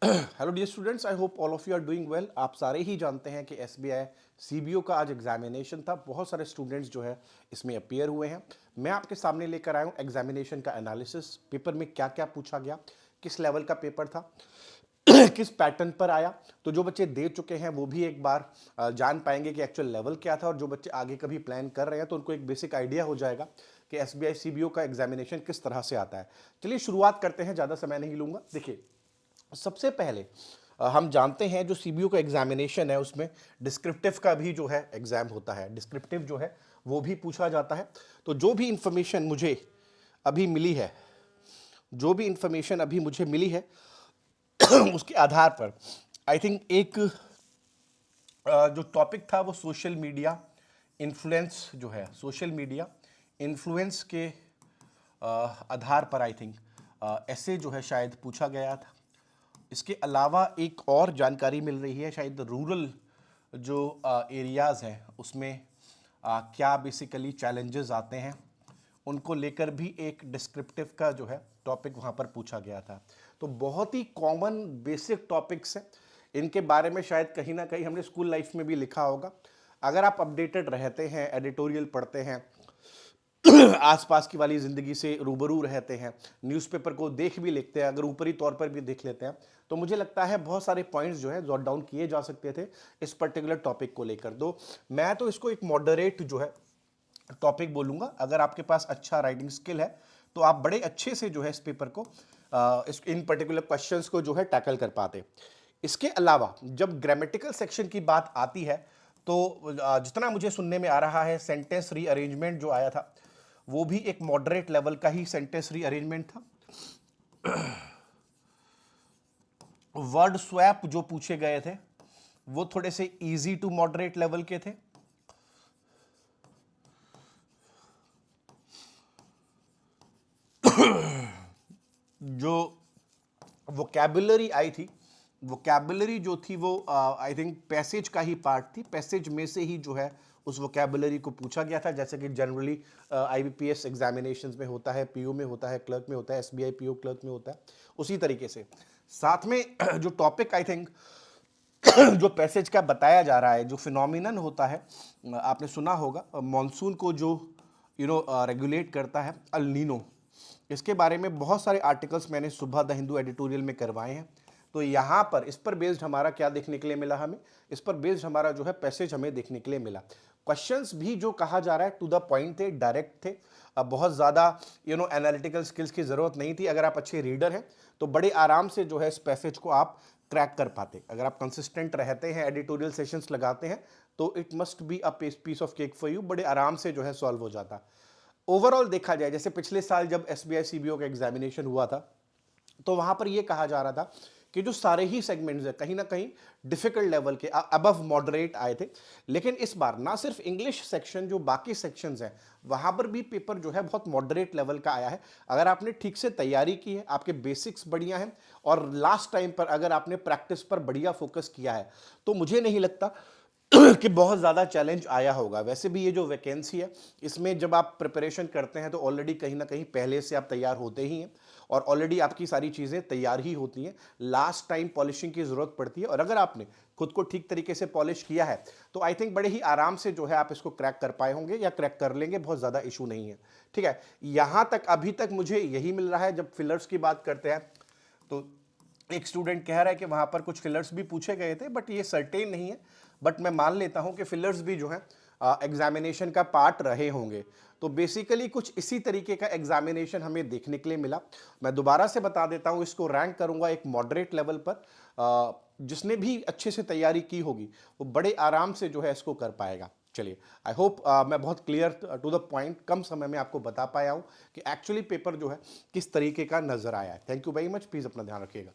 Hello dear students, I hope all of you are doing well. आप सारे ही जानते हैं कि एसबीआई सीबीओ का आज एग्जामिनेशन था। बहुत सारे स्टूडेंट्स जो है इसमें अपीयर हुए हैं। मैं आपके सामने लेकर आया हूँ एग्जामिनेशन का एनालिसिस। पेपर में क्या क्या पूछा गया, किस लेवल का पेपर था, किस पैटर्न पर आया। तो जो बच्चे दे चुके हैं वो भी एक बार जान पाएंगे कि एक्चुअल लेवल क्या था, और जो बच्चे आगे कभी प्लान कर रहे हैं तो उनको एक बेसिक आइडिया हो जाएगा कि एसबीआई सीबीओ का एग्जामिनेशन किस तरह से आता है। चलिए शुरुआत करते हैं, ज़्यादा समय नहीं लूंगा। देखिए, सबसे पहले हम जानते हैं जो सीबीयू का एग्जामिनेशन है उसमें डिस्क्रिप्टिव का भी जो है एग्जाम होता है। डिस्क्रिप्टिव जो है वो भी पूछा जाता है। तो जो भी इंफॉर्मेशन मुझे अभी मिली है, जो भी इंफॉर्मेशन अभी मुझे मिली है उसके आधार पर आई थिंक एक जो टॉपिक था वो सोशल मीडिया इन्फ्लुएंस जो है, सोशल मीडिया इन्फ्लुएंस के आधार पर आई थिंक ऐसे जो है शायद पूछा गया था। इसके अलावा एक और जानकारी मिल रही है, शायद रूरल जो एरियाज़ हैं उसमें क्या बेसिकली चैलेंजेस आते हैं, उनको लेकर भी एक डिस्क्रिप्टिव का जो है टॉपिक वहाँ पर पूछा गया था। तो बहुत ही कॉमन बेसिक टॉपिक्स हैं, इनके बारे में शायद कहीं ना कहीं हमने स्कूल लाइफ में भी लिखा होगा। अगर आप अपडेटेड रहते हैं, एडिटोरियल पढ़ते हैं, आसपास की वाली ज़िंदगी से रूबरू रहते हैं, न्यूज़पेपर को देख भी लेते हैं, अगर ऊपरी तौर पर भी देख लेते हैं, तो मुझे लगता है बहुत सारे पॉइंट्स जो है जॉट डाउन किए जा सकते थे इस पर्टिकुलर टॉपिक को लेकर। दो मैं तो इसको एक मॉडरेट जो है टॉपिक बोलूँगा। अगर आपके पास अच्छा राइटिंग स्किल है तो आप बड़े अच्छे से जो है इस पेपर को इन पर्टिकुलर क्वेश्चंस को जो है टैकल कर पाते। इसके अलावा जब ग्रामेटिकल सेक्शन की बात आती है तो जितना मुझे सुनने में आ रहा है, सेंटेंस रीअरेंजमेंट जो आया था वो भी एक मॉडरेट लेवल का ही सेंटेंस रीअरेंजमेंट था। वर्ड स्वैप जो पूछे गए थे वो थोड़े से इजी टू मॉडरेट लेवल के थे। जो वोकैबुलरी आई थी, वोकैबुलरी जो थी वो आई थिंक पैसेज का ही पार्ट थी। पैसेज में से ही जो है उस वोकैबुलरी को पूछा गया था, जैसे कि जनरली आईबीपीएस एग्जामिनेशंस में होता है, पीओ में होता है, क्लर्क में होता है, एसबीआई पीओ क्लर्क में होता है, उसी तरीके से। साथ में जो टॉपिक आई थिंक जो पैसेज का बताया जा रहा है, जो फिनोमिनन होता है, आपने सुना होगा मॉनसून को जो रेगुलेट करता है, अल नीनो। इसके बारे में बहुत सारे आर्टिकल्स मैंने सुबह द हिंदू एडिटोरियल में करवाए हैं। तो यहाँ पर इस पर बेस्ड हमारा क्या देखने के लिए मिला, हमें इस पर बेस्ड हमारा जो है पैसेज हमें देखने के लिए मिला। क्वेश्चंस भी जो कहा जा रहा है टू द पॉइंट थे, डायरेक्ट थे। अब बहुत ज़्यादा एनालिटिकल स्किल्स की ज़रूरत नहीं थी। अगर आप अच्छे रीडर हैं तो बड़े आराम से जो है इस पैसेज को आप क्रैक कर पाते। अगर आप कंसिस्टेंट रहते हैं, एडिटोरियल सेशंस लगाते हैं, तो it must be a piece of cake for you, बड़े आराम से जो है सॉल्व हो जाता। ओवरऑल देखा जाए, जैसे पिछले साल जब एसबीआई सीबीओ का एग्जामिनेशन हुआ था तो वहां पर यह कहा जा रहा था कि जो सारे ही सेगमेंट्स हैं कहीं ना कहीं डिफिकल्ट लेवल के, अबव मॉडरेट आए थे। लेकिन इस बार ना सिर्फ इंग्लिश सेक्शन, जो बाकी सेक्शंस हैं वहां पर भी पेपर जो है बहुत मॉडरेट लेवल का आया है। अगर आपने ठीक से तैयारी की है, आपके बेसिक्स बढ़िया हैं, और लास्ट टाइम पर अगर आपने प्रैक्टिस पर बढ़िया फोकस किया है, तो मुझे नहीं लगता कि बहुत ज़्यादा चैलेंज आया होगा। वैसे भी ये जो वैकेंसी है, इसमें जब आप प्रिपरेशन करते हैं तो ऑलरेडी कहीं ना कहीं पहले से आप तैयार होते ही हैं, और ऑलरेडी आपकी सारी चीज़ें तैयार ही होती हैं। लास्ट टाइम पॉलिशिंग की ज़रूरत पड़ती है, और अगर आपने खुद को ठीक तरीके से पॉलिश किया है तो आई थिंक बड़े ही आराम से जो है आप इसको क्रैक कर पाए होंगे, या क्रैक कर लेंगे, बहुत ज़्यादा इशू नहीं है। ठीक है, यहाँ तक अभी तक मुझे यही मिल रहा है। जब फिलर्स की बात करते हैं तो एक स्टूडेंट कह रहा है कि वहां पर कुछ फिलर्स भी पूछे गए थे, बट ये सर्टेन नहीं है। बट मैं मान लेता हूं कि फिलर्स भी जो है एग्जामिनेशन का पार्ट रहे होंगे। तो बेसिकली कुछ इसी तरीके का एग्जामिनेशन हमें देखने के लिए मिला। मैं दोबारा से बता देता हूं, इसको रैंक करूंगा एक मॉडरेट लेवल पर। जिसने भी अच्छे से तैयारी की होगी वो बड़े आराम से जो है इसको कर पाएगा। चलिए, आई होप मैं बहुत क्लियर टू द पॉइंट कम समय में आपको बता पाया हूं कि एक्चुअली पेपर जो है किस तरीके का नजर आया है। Thank you very much, please अपना ध्यान रखिएगा।